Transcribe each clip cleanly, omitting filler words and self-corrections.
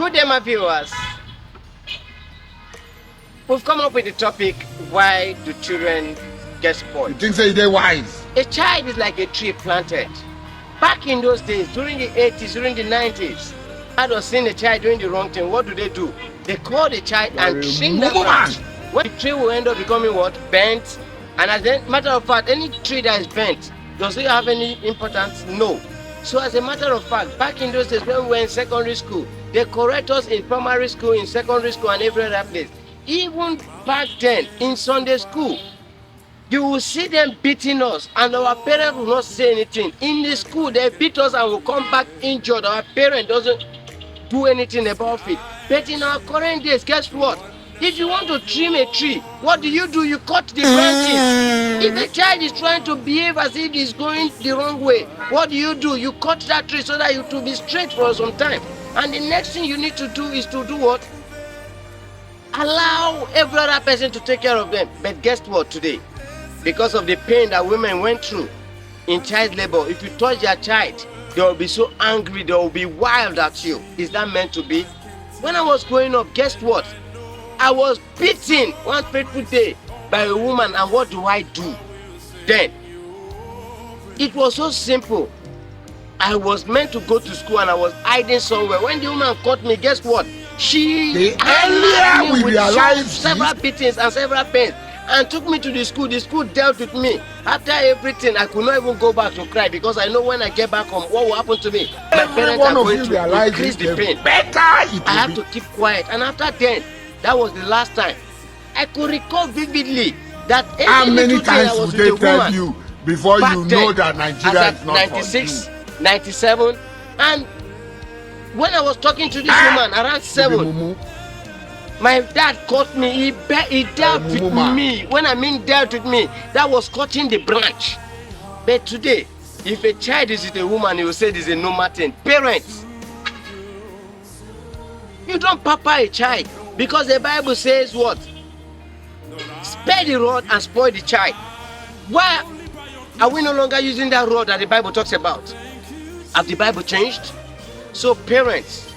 Good day, my viewers. We've come up with the topic, why do children get spoiled? You think say they wise? A child is like a tree planted. Back in those days, during the 80s, during the 90s, I was seeing a child doing the wrong thing. What do? They call the child and trim that branch. When the tree will end up becoming what? Bent. And as a matter of fact, any tree that is bent, does it have any importance? No. So as a matter of fact, back in those days when we were in secondary school, they correct us in primary school, in secondary school, and every other place. Even back then, in Sunday school, you will see them beating us, and our parents will not say anything. In the school, they beat us and will come back injured. Our parent doesn't do anything about it. But in our current days, guess what? If you want to trim a tree, what do? You cut the branches. If a child is trying to behave as if he's going the wrong way, what do? You cut that tree so that it will be straight for some time. And the next thing you need to do is to do what? Allow every other person to take care of them. But guess what today? Because of the pain that women went through in child labor, if you touch their child, they will be so angry, they will be wild at you. Is that meant to be? When I was growing up, guess what? I was beaten one fateful day by a woman, and what do I do then? It was so simple. I was meant to go to school and I was hiding somewhere. When the woman caught me, guess what? She earlier we realized several beatings and several pains and took me to the school. The school dealt with me. After everything, I could not even go back to cry because I know when I get back home, what will happen to me? My parents are going to increase the pain. I have to keep quiet. And after then, that was the last time I could recall vividly that how many times would they tell you before you know that Nigeria is not 96, 97, and when I was talking to this woman around 7, my dad caught me. He dealt with me. When I mean dealt with me, that was cutting the branch. But today, if a child is with a woman, he will say this is a normal thing. Parents, you don't papa a child because the Bible says what? Spare the rod and spoil the child. Why are we no longer using that rod that the Bible talks about? Have the Bible changed? So parents,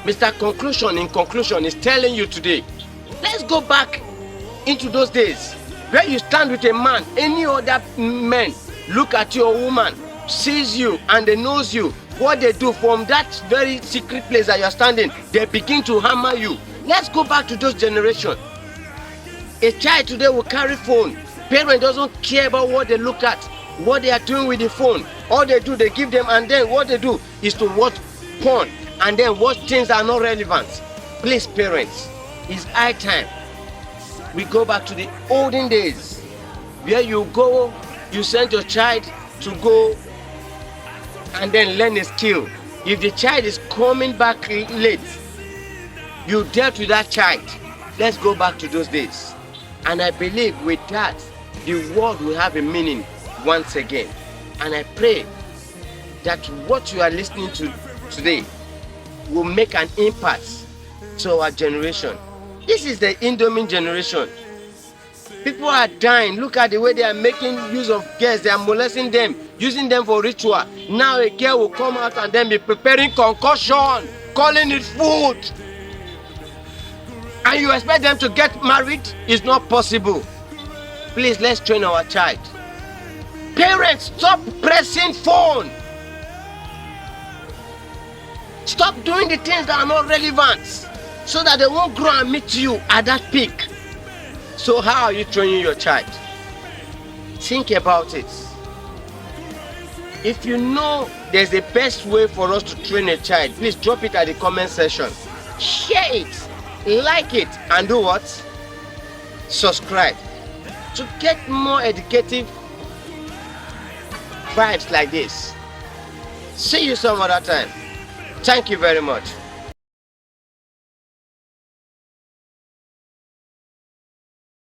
in conclusion is telling you today, let's go back into those days where you stand with a man, any other man look at your woman, sees you and they knows you. What they do from that very secret place that you're standing, they begin to hammer you. Let's go back to those generations. A child today will carry phone. Parent doesn't care about what they look at, what they are doing with the phone. All they do, they give them, and then what they do is to watch porn and then watch things that are not relevant. Please, parents, it's high time we go back to the olden days where you go, you send your child to go and then learn a skill. If the child is coming back late, you dealt with that child. Let's go back to those days. And I believe with that, the world will have a meaning once again. And I pray that what you are listening to today will make an impact to our generation. This is the Indomie generation. People are dying. Look at the way they are making use of girls. They are molesting them, using them for ritual. Now a girl will come out and then be preparing concussion, calling it food. And you expect them to get married? It's not possible. Please, let's train our child. Parents, stop pressing phone. Stop doing the things that are not relevant so that they won't grow and meet you at that peak. So how are you training your child? Think about it. If you know there's a best way for us to train a child, please drop it at the comment section. Share it, like it, and do what? Subscribe to get more educative vibes like this. See you some other time. Thank you very much.